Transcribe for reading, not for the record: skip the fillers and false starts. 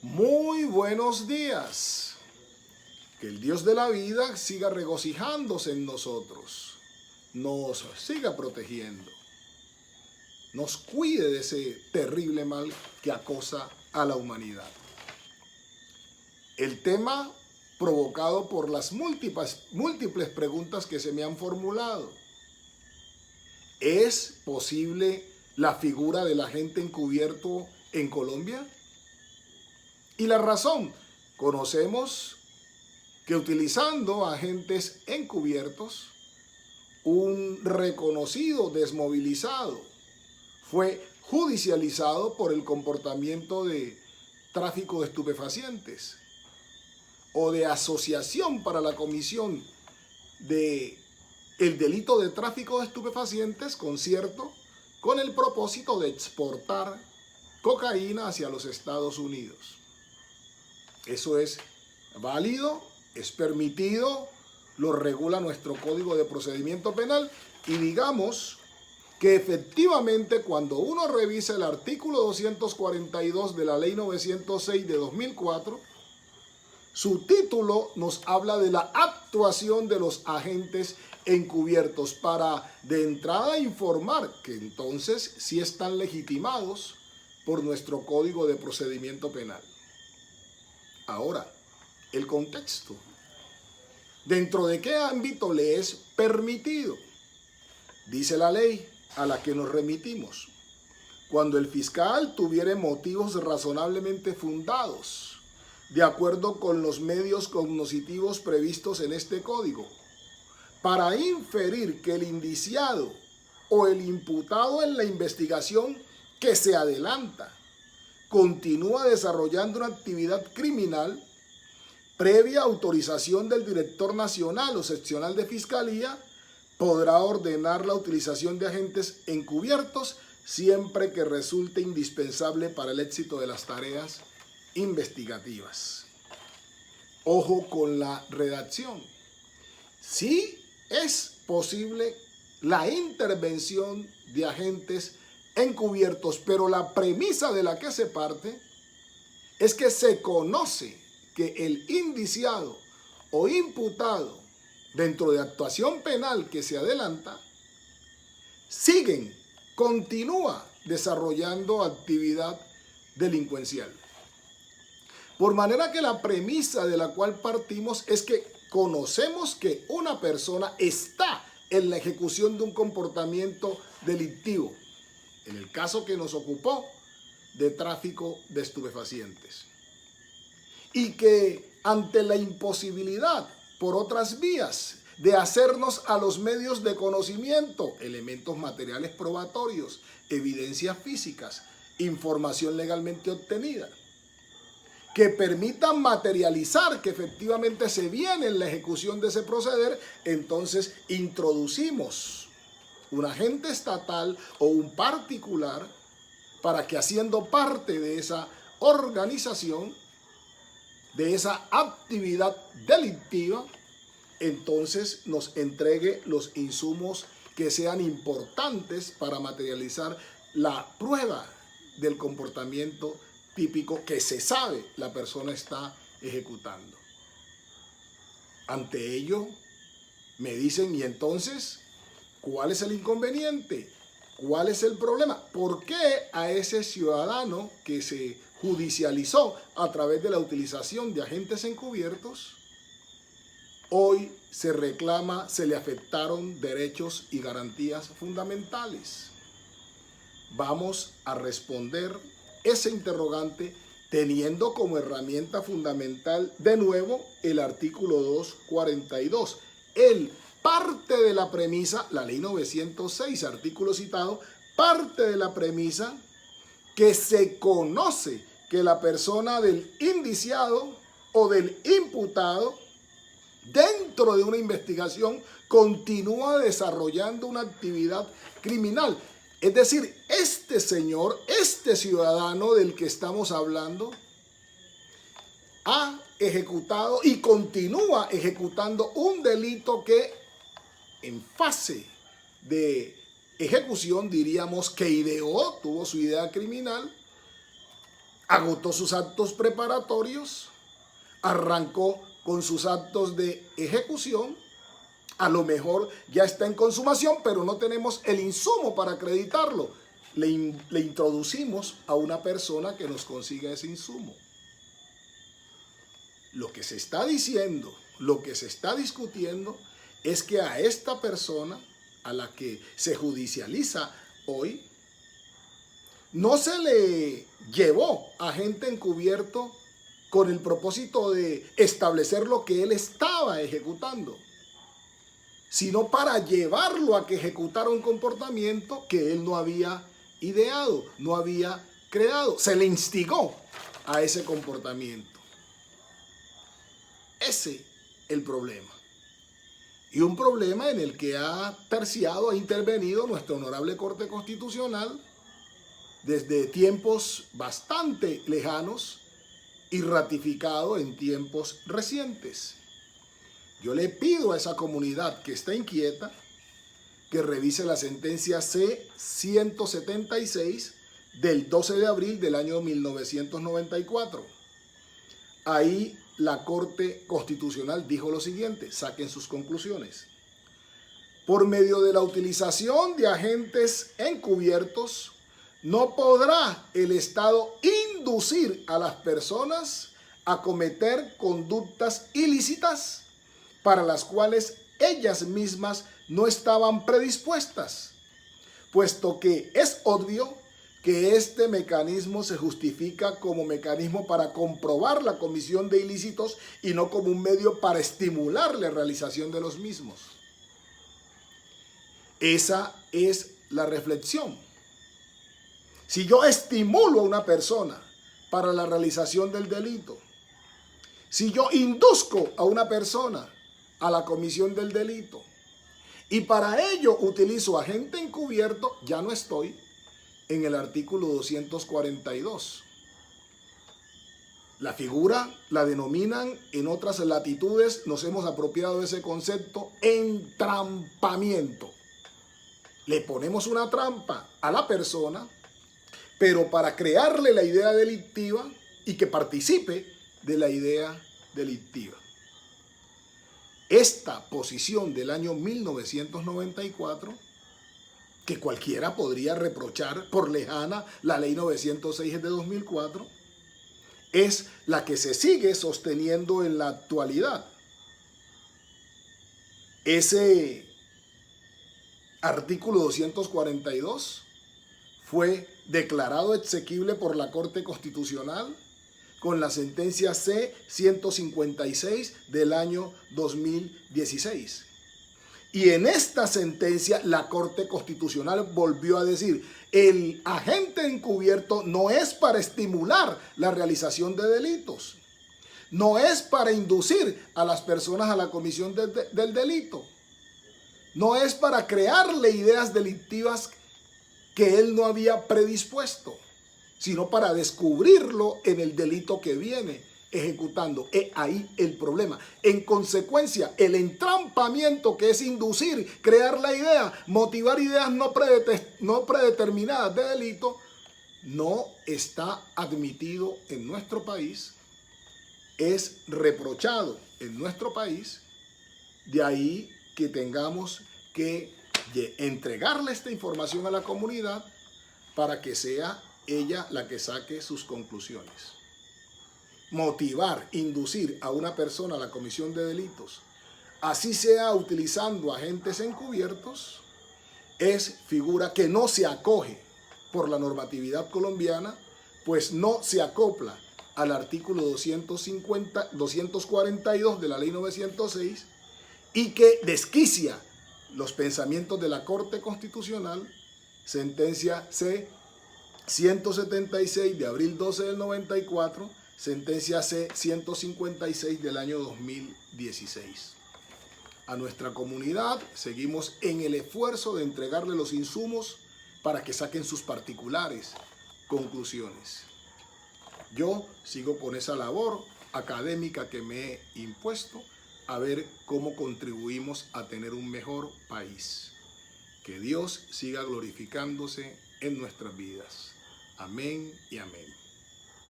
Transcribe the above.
Muy buenos días. Que el Dios de la vida siga regocijándose en nosotros, nos siga protegiendo, nos cuide de ese terrible mal que acosa a la humanidad. El tema provocado por las múltiples preguntas que se me han formulado. ¿Es posible la figura del agente encubierto en Colombia? Y la razón, conocemos que utilizando agentes encubiertos, un reconocido desmovilizado fue judicializado por el comportamiento de tráfico de estupefacientes o de asociación para la comisión de el delito de tráfico de estupefacientes concierto con el propósito de exportar cocaína hacia los Estados Unidos. Eso es válido, es permitido, lo regula nuestro Código de Procedimiento Penal y digamos que efectivamente cuando uno revisa el artículo 242 de la Ley 906 de 2004, su título nos habla de la actuación de los agentes encubiertos para de entrada informar que entonces sí están legitimados por nuestro Código de Procedimiento Penal. Ahora, el contexto. ¿Dentro de qué ámbito le es permitido? Dice la ley a la que nos remitimos. Cuando el fiscal tuviere motivos razonablemente fundados, de acuerdo con los medios cognoscitivos previstos en este código, para inferir que el indiciado o el imputado en la investigación que se adelanta continúa desarrollando una actividad criminal previa autorización del director nacional o seccional de fiscalía, podrá ordenar la utilización de agentes encubiertos siempre que resulte indispensable para el éxito de las tareas investigativas. Ojo con la redacción. Sí es posible la intervención de agentes encubiertos, pero la premisa de la que se parte es que se conoce que el indiciado o imputado dentro de actuación penal que se adelanta continúa desarrollando actividad delincuencial. Por manera que la premisa de la cual partimos es que conocemos que una persona está en la ejecución de un comportamiento delictivo, en el caso que nos ocupó de tráfico de estupefacientes. Y que ante la imposibilidad por otras vías de hacernos a los medios de conocimiento, elementos materiales probatorios, evidencias físicas, información legalmente obtenida, que permitan materializar que efectivamente se viene en la ejecución de ese proceder, entonces introducimos un agente estatal o un particular para que haciendo parte de esa organización, de esa actividad delictiva, entonces nos entregue los insumos que sean importantes para materializar la prueba del comportamiento típico que se sabe la persona está ejecutando. Ante ello, me dicen, ¿y entonces cuál es el inconveniente? ¿Cuál es el problema? ¿Por qué a ese ciudadano que se judicializó a través de la utilización de agentes encubiertos, hoy se reclama, se le afectaron derechos y garantías fundamentales? Vamos a responder ese interrogante teniendo como herramienta fundamental de nuevo el artículo 242. Él parte de la premisa, la ley 906, artículo citado, parte de la premisa que se conoce que la persona del indiciado o del imputado dentro de una investigación continúa desarrollando una actividad criminal. Es decir, este señor, este ciudadano del que estamos hablando, ha ejecutado y continúa ejecutando un delito que en fase de ejecución diríamos que ideó, tuvo su idea criminal, agotó sus actos preparatorios, arrancó con sus actos de ejecución, a lo mejor ya está en consumación, pero no tenemos el insumo para acreditarlo. Le introducimos a una persona que nos consiga ese insumo. Lo que se está diciendo, lo que se está discutiendo es que a esta persona, a la que se judicializa hoy, no se le llevó agente encubierto con el propósito de establecer lo que él estaba ejecutando, sino para llevarlo a que ejecutara un comportamiento que él no había ideado, no había creado. Se le instigó a ese comportamiento. Ese es el problema. Y un problema en el que ha terciado, ha intervenido nuestra honorable Corte Constitucional desde tiempos bastante lejanos y ratificado en tiempos recientes. Yo le pido a esa comunidad que está inquieta que revise la sentencia C-176 del 12 de abril del año 1994. Ahí la Corte Constitucional dijo lo siguiente, saquen sus conclusiones. Por medio de la utilización de agentes encubiertos, no podrá el Estado inducir a las personas a cometer conductas ilícitas para las cuales ellas mismas no estaban predispuestas, puesto que es obvio que este mecanismo se justifica como mecanismo para comprobar la comisión de ilícitos y no como un medio para estimular la realización de los mismos. Esa es la reflexión. Si yo estimulo a una persona para la realización del delito, si yo induzco a una persona a la comisión del delito y para ello utilizo agente encubierto, ya no estoy en el artículo 242. La figura la denominan en otras latitudes, nos hemos apropiado de ese concepto, entrampamiento. Le ponemos una trampa a la persona, pero para crearle la idea delictiva y que participe de la idea delictiva. Esta posición del año 1994, que cualquiera podría reprochar por lejana, la ley 906 es de 2004, es la que se sigue sosteniendo en la actualidad. Ese artículo 242 fue declarado exequible por la Corte Constitucional con la sentencia C-156 del año 2016. Y en esta sentencia la Corte Constitucional volvió a decir, el agente encubierto no es para estimular la realización de delitos, no es para inducir a las personas a la comisión del delito, no es para crearle ideas delictivas que él no había predispuesto, sino para descubrirlo en el delito que viene ejecutando. Es ahí el problema. En consecuencia, el entrampamiento, que es inducir, crear la idea, motivar ideas no predeterminadas de delito, no está admitido en nuestro país, es reprochado en nuestro país. De ahí que tengamos que entregarle esta información a la comunidad para que sea ella la que saque sus conclusiones. Motivar, inducir a una persona a la comisión de delitos, así sea utilizando agentes encubiertos, es figura que no se acoge por la normatividad colombiana, pues no se acopla al artículo 242 de la ley 906 y que desquicia los pensamientos de la Corte Constitucional, sentencia C-176 de abril 12 del 94, sentencia C-156 del año 2016. A nuestra comunidad seguimos en el esfuerzo de entregarle los insumos para que saquen sus particulares conclusiones. Yo sigo con esa labor académica que me he impuesto, a ver cómo contribuimos a tener un mejor país. Que Dios siga glorificándose en nuestras vidas. Amén y amén.